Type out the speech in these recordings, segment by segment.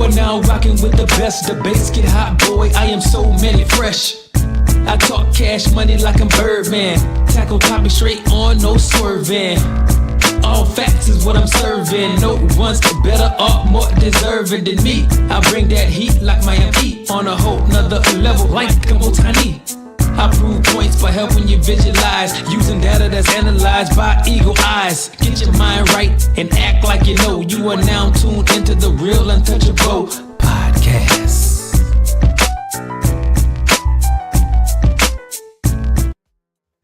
are now rocking with the best. Debates get hot, boy, I am so many fresh. I talk cash money like I'm Birdman. Tackle topic straight on, no swerving. All facts is what I'm serving. No one's better or more deserving than me. I bring that heat like Miami on a whole nother level like a Otani. I prove points by helping you visualize, using data that's analyzed by eagle eyes. Get your mind right and act like you know. You are now tuned into the Real Untouchable podcast.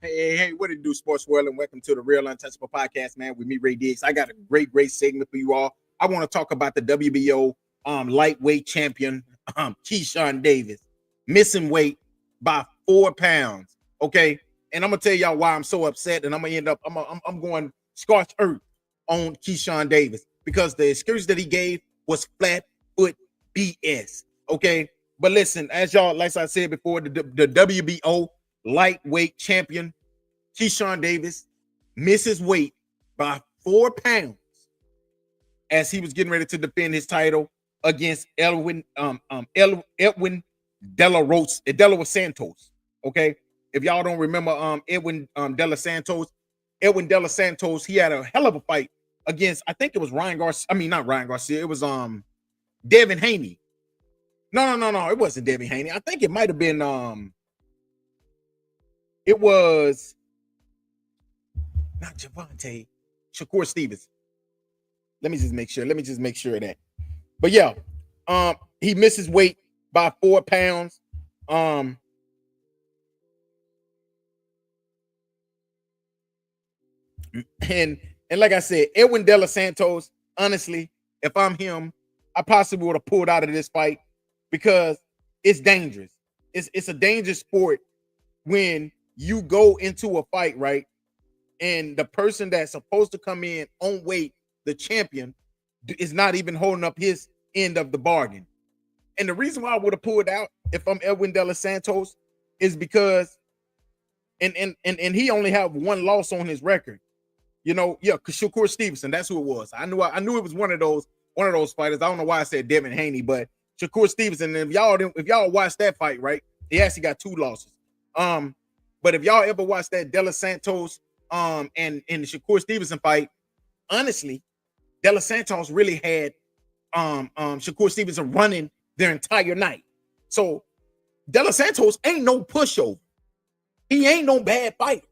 Hey, what it do, sports world, and welcome to the Real Untouchable podcast, man, with me, Ray Diggs. I got a great segment for you all. I want to talk about the WBO lightweight champion, Keyshawn Davis, missing weight by 4 pounds. Okay, and I'm gonna tell y'all why I'm so upset, and I'm gonna end up I'm going scorched earth on Keyshawn Davis because the excuse that he gave was flat foot BS. Okay, but listen, as I said before, the WBO lightweight champion Keyshawn Davis misses weight by 4 pounds as he was getting ready to defend his title against Edwin De Los Santos. Okay, if y'all don't remember Edwin De Los Santos, he had a hell of a fight against, I think it was Ryan Garcia. I mean, not Ryan Garcia. It was Devin Haney. No, it wasn't Devin Haney. I think it might have been it was not Javante, Shakur Stevens. Let me just make sure of that. But yeah, he misses weight by 4 pounds. And like I said, Edwin De Los Santos, honestly, if I'm him, I possibly would have pulled out of this fight because it's dangerous. It's a dangerous sport when you go into a fight, right? And the person that's supposed to come in on weight, the champion, is not even holding up his end of the bargain. And the reason why I would have pulled out if I'm Edwin De Los Santos is because and he only have one loss on his record. You know, yeah, Shakur Stevenson, that's who it was. I knew it was one of those fighters. I don't know why I said Devin Haney, but Shakur Stevenson. And if y'all watched that fight, right, he actually got 2 losses. But if y'all ever watched that De Los Santos and the Shakur Stevenson fight, honestly, De Los Santos really had Shakur Stevenson running their entire night. So De Los Santos ain't no pushover. He ain't no bad fighter.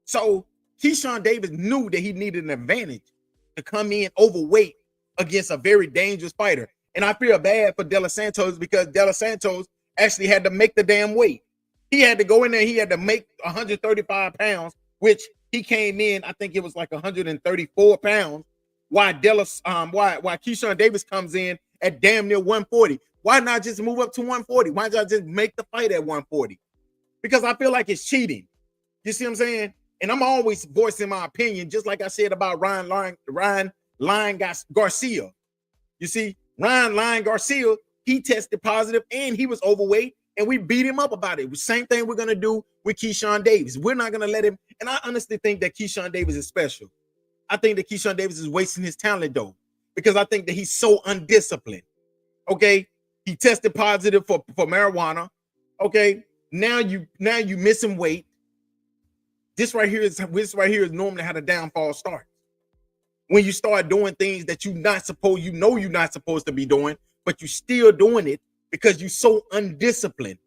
So Keyshawn Davis knew that he needed an advantage to come in overweight against a very dangerous fighter. And I feel bad for De Los Santos because De Los Santos actually had to make the damn weight. He had to go in there. He had to make 135 pounds, which he came in, I think it was like 134 pounds. Why Keyshawn Davis comes in at damn near 140. Why not just move up to 140? Why not just make the fight at 140? Because I feel like it's cheating. You see what I'm saying? And I'm always voicing my opinion, just like I said about Ryan Garcia. You see, Ryan Garcia, he tested positive and he was overweight, and we beat him up about it. Same thing we're going to do with Keyshawn Davis. We're not going to let him. And I honestly think that Keyshawn Davis is special. I think that Keyshawn Davis is wasting his talent, though, because I think that he's so undisciplined. Okay, he tested positive for marijuana. Okay, now you missing weight. This right here is normally how the downfall starts. When you start doing things that you're not supposed to be doing, but you're still doing it because you're so undisciplined.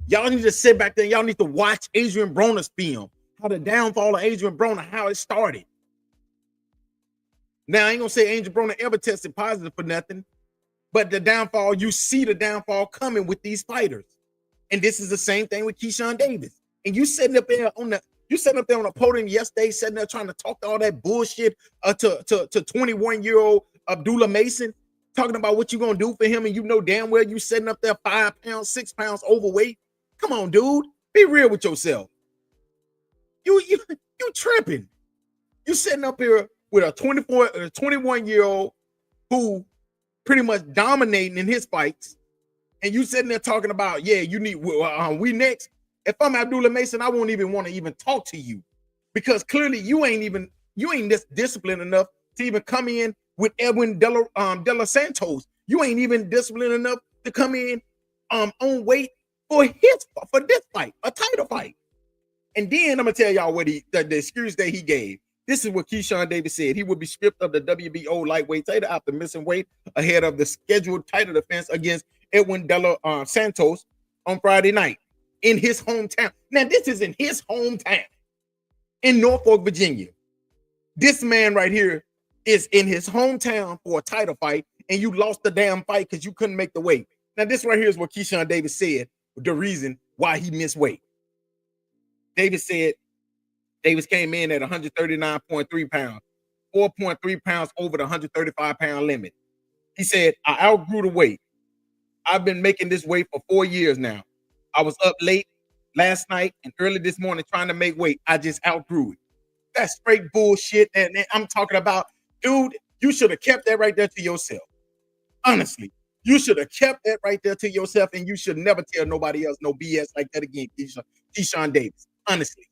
Y'all need to sit back there. Y'all need to watch Adrian Broner's film, how the downfall of Adrian Broner, how it started. Now, I ain't gonna say Adrian Broner ever tested positive for nothing, but the downfall, you see the downfall coming with these fighters. And this is the same thing with Keyshawn Davis. And you sitting up there on the podium yesterday, sitting there trying to talk all that bullshit to 21-year-old Abdullah Mason, talking about what you're gonna do for him, and you know damn well you sitting up there 5 pounds, 6 pounds overweight. Come on, dude, be real with yourself. You tripping. You sitting up here with a 21-year-old who pretty much dominating in his fights, and you sitting there talking about, yeah, you need we next. If I'm Abdullah Mason, I won't even want to even talk to you because clearly you ain't this disciplined enough to even come in with Edwin De La Santos. You ain't even disciplined enough to come in on weight for this fight, a title fight. And then I'm gonna tell y'all what the excuse that he gave. This is what Keyshawn Davis said. He would be stripped of the WBO lightweight title after missing weight ahead of the scheduled title defense against Edwin De La Santos on Friday night in his hometown. Now, this is in his hometown in Norfolk, Virginia. This man right here is in his hometown for a title fight, and you lost the damn fight because you couldn't make the weight. Now, this right here is what Keyshawn Davis said, the reason why he missed weight. Davis said Davis came in at 139.3 pounds, 4.3 pounds over the 135-pound limit. He said, I outgrew the weight. I've been making this weight for 4 years now. I was up late last night and early this morning trying to make weight. I just outgrew it. That's straight bullshit. And I'm talking about, dude, you should have kept that right there to yourself. Honestly, you should have kept that right there to yourself, and you should never tell nobody else no BS like that again, Keyshawn Davis. Honestly,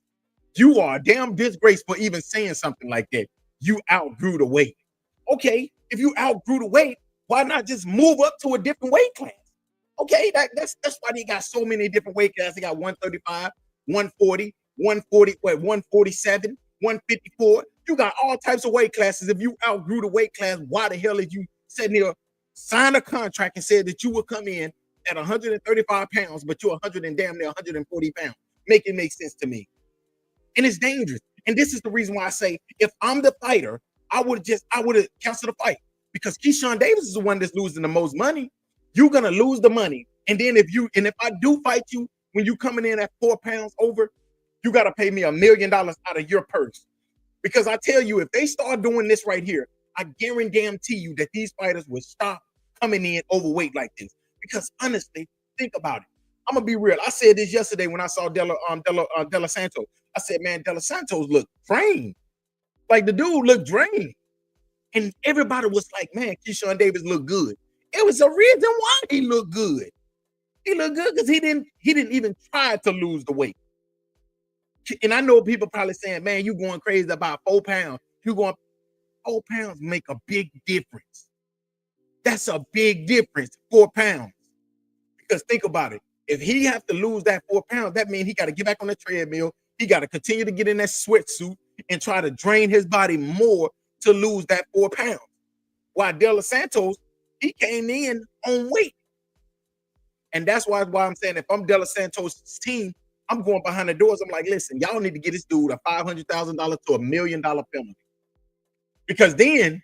you are a damn disgrace for even saying something like that. You outgrew the weight. Okay, if you outgrew the weight, why not just move up to a different weight class? Okay, that's why they got so many different weight classes. They got 135, 140, 147, 154. You got all types of weight classes. If you outgrew the weight class, why the hell is you sitting here, sign a contract and said that you would come in at 135 pounds, but you're 100 and damn near 140 pounds? Make it make sense to me. And it's dangerous. And this is the reason why I say, if I'm the fighter, I would have canceled the fight, because Keyshawn Davis is the one that's losing the most money. You're gonna lose the money. And then if I do fight you when you coming in at 4 pounds over, you gotta pay me $1 million out of your purse. Because I tell you, if they start doing this right here, I guarantee you that these fighters will stop coming in overweight like this. Because honestly, think about it. I'm gonna be real. I said this yesterday when I saw De La Santos. I said, man, De La Santos looked drained. Like, the dude looked drained. And everybody was like, man, Keyshawn Davis looked good. It was a reason why he looked good. He looked good because he didn't even try to lose the weight. And I know people probably saying, man, you going crazy about 4 pounds. 4 pounds make a big difference. That's a big difference, 4 pounds. Because think about it. If he have to lose that 4 pounds, that means he got to get back on the treadmill. He got to continue to get in that sweatsuit and try to drain his body more to lose that 4 pounds. While De La Santos, he came in on weight. And that's why I'm saying, if I'm De La Santos' team, I'm going behind the doors. I'm like, listen, y'all need to get this dude a $500,000 to $1 million penalty. Because then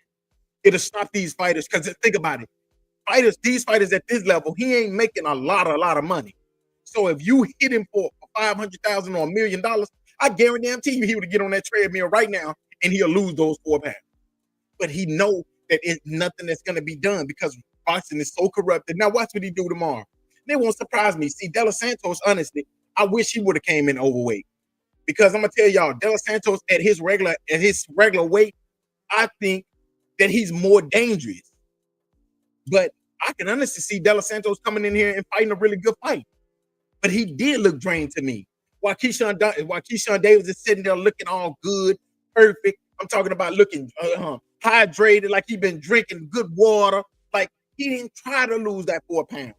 it'll stop these fighters. Because think about it. These fighters at this level, he ain't making a lot of money. So if you hit him for $500,000 or $1 million, I guarantee you he would get on that treadmill right now and he'll lose those 4 pounds. But he know that it's nothing that's going to be done because boxing is so corrupted. Now watch what he do tomorrow. They won't surprise me. See, De La Santos, honestly, I wish he would have came in overweight, because I'm gonna tell y'all, De La Santos at his regular weight, I think that he's more dangerous. But I can honestly see De La Santos coming in here and fighting a really good fight. But he did look drained to me. While Keyshawn Davis is sitting there looking all good, perfect. I'm talking about looking hydrated, like he been drinking good water. Like, he didn't try to lose that 4 pounds.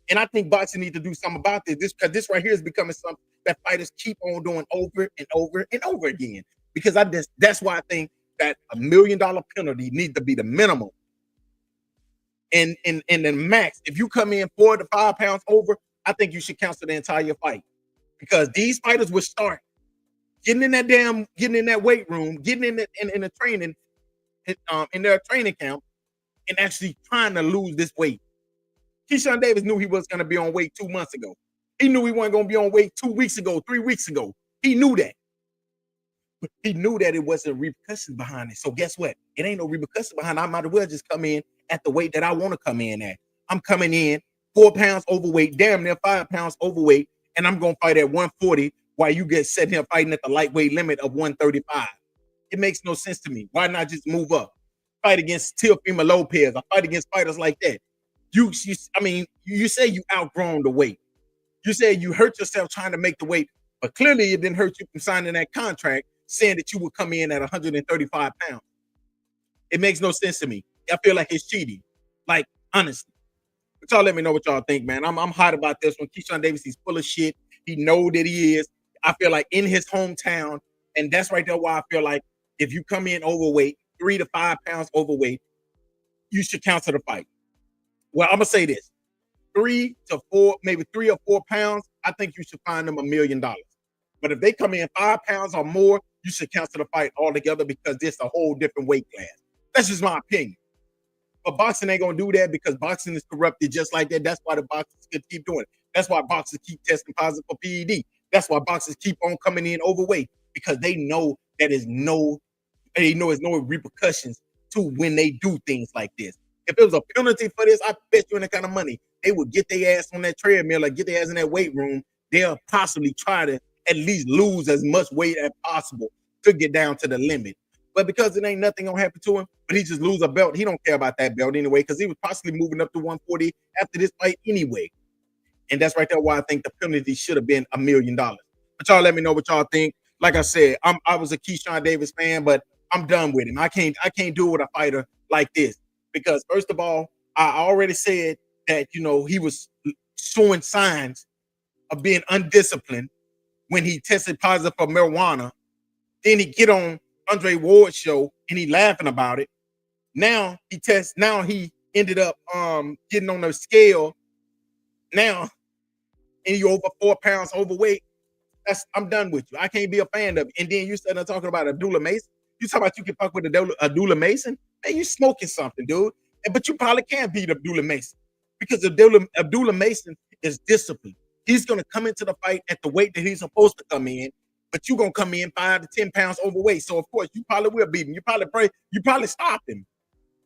And I think boxing needs to do something about this. Because this right here is becoming something that fighters keep on doing over and over and over again. Because that's why I think that $1 million penalty needs to be the minimum. And the max, if you come in 4 to 5 pounds over, I think you should cancel the entire fight. Because these fighters would start getting in that weight room, getting in the training, in their training camp, and actually trying to lose this weight. Keyshawn Davis knew he was going to be on weight 2 months ago. He knew he wasn't going to be on weight 2 weeks ago, 3 weeks ago. He knew that. But he knew that it wasn't repercussions behind it. So guess what? It ain't no repercussions behind it. I might as well just come in at the weight that I want to come in at. I'm coming in 4 pounds overweight, damn near 5 pounds overweight, and I'm going to fight at 140 while you get sitting here fighting at the lightweight limit of 135. It makes no sense to me. Why not just move up? Fight against Teofimo Lopez. I fight against fighters like that. You say you outgrown the weight. You say you hurt yourself trying to make the weight, but clearly it didn't hurt you from signing that contract saying that you would come in at 135 pounds. It makes no sense to me. I feel like it's cheating. Like, honestly. But y'all let me know what y'all think, man. I'm hot about this one. Keyshawn Davis, he's full of shit. He know that he is. I feel like in his hometown, and that's right there why I feel like if you come in overweight, 3 to 5 pounds overweight, you should cancel the fight. Well, I'm gonna say this: 3 to 4, maybe 3 or 4 pounds. I think you should find them $1 million. But if they come in 5 pounds or more, you should cancel the fight altogether because it's a whole different weight class. That's just my opinion. But boxing ain't gonna do that because boxing is corrupted just like that. That's why the boxers could keep doing it. That's why boxers keep testing positive for PED. That's why boxers keep on coming in overweight because they know that there's no repercussions to when they do things like this. If it was a penalty for this, I bet you any kind of money they would get their ass on that treadmill or get their ass in that weight room. They'll possibly try to at least lose as much weight as possible to get down to the limit. But because it ain't nothing gonna happen to him, but he just lose a belt, he don't care about that belt anyway because he was possibly moving up to 140 after this fight anyway. And that's right there why I think the penalty should have been $1 million. But y'all let me know what y'all think. Like I said, I was a Keyshawn Davis fan, but I'm done with him. I can't do it with a fighter like this because first of all, I already said that he was showing signs of being undisciplined when he tested positive for marijuana. Then he get on Andre Ward's show and he laughing about it. Now he ended up getting on the scale now and you over 4 pounds overweight. I'm done with you. I can't be a fan of it. And then you started talking about Abdullah Mason. You talking about you can fuck with Abdullah Mason? Man, you smoking something, dude. But you probably can't beat Abdullah Mason because Abdullah Mason is disciplined. He's gonna come into the fight at the weight that he's supposed to come in, but you're gonna come in 5 to 10 pounds overweight. So of course you probably will beat him. You probably stop him,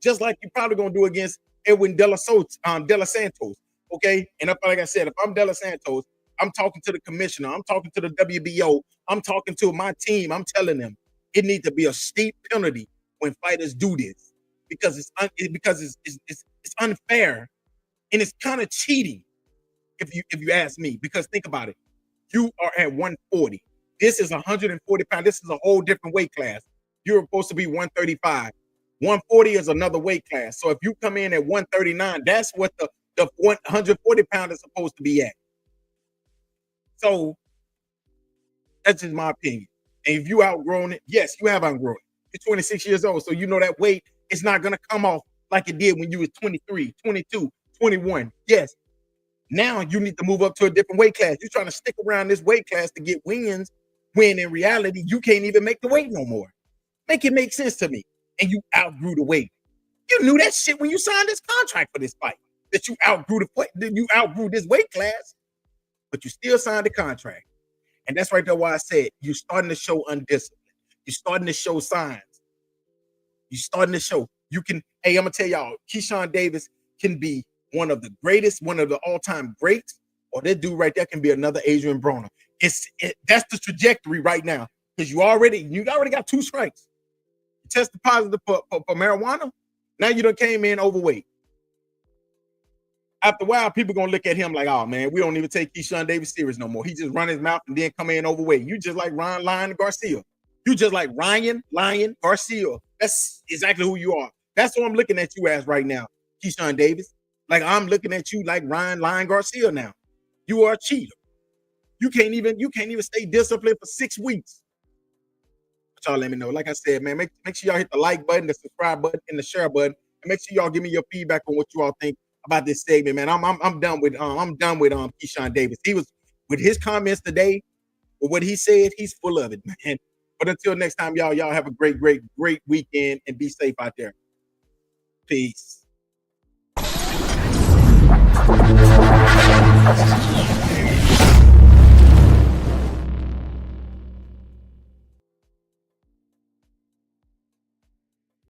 just like you probably gonna do against Edwin De La Santos. Okay, and like I said, if I'm De La Santos, I'm talking to the commissioner. I'm talking to the WBO. I'm talking to my team. I'm telling them it needs to be a steep penalty when fighters do this because it's unfair and it's kind of cheating if you ask me. Because think about it, you are at 140. This is 140 pounds. This is a whole different weight class. You're supposed to be 135. 140 is another weight class. So if you come in at 139, that's what the 140 pound is supposed to be at. So that's just my opinion. And if you outgrown it, yes, you have outgrown it. You're 26 years old, so you know that weight is not going to come off like it did when you was 23, 22, 21. Yes. Now you need to move up to a different weight class. You're trying to stick around this weight class to get wins when in reality, you can't even make the weight no more. Make it make sense to me. And you outgrew the weight. You knew that shit when you signed this contract for this fight, that you outgrew this weight class, but you still signed the contract. And that's right there why I said you're starting to show undiscipline. You're starting to show signs. You're starting to show you can. Hey, I'm gonna tell y'all, Keyshawn Davis can be one of the greatest, one of the all-time greats, or that dude right there can be another Adrian Broner. That's the trajectory right now because you already got 2 strikes. You tested positive for marijuana. Now you done came in overweight. After a while, people gonna look at him like, oh man, we don't even take Keyshawn Davis serious no more. He just run his mouth and then come in overweight. You just like Ryan Lion Garcia. You just like Ryan Lion Garcia. That's exactly who you are. That's what I'm looking at you as right now, Keyshawn Davis. Like I'm looking at you like Ryan Lion Garcia now. You are a cheater. You can't even stay disciplined for 6 weeks. But y'all let me know. Like I said, man, make sure y'all hit the like button, the subscribe button, and the share button, and make sure y'all give me your feedback on what you all think about this segment, man. I'm done with Keyshawn Davis. He was with his comments today, with what he said, he's full of it, man. But until next time, y'all have a great weekend and be safe out there. Peace.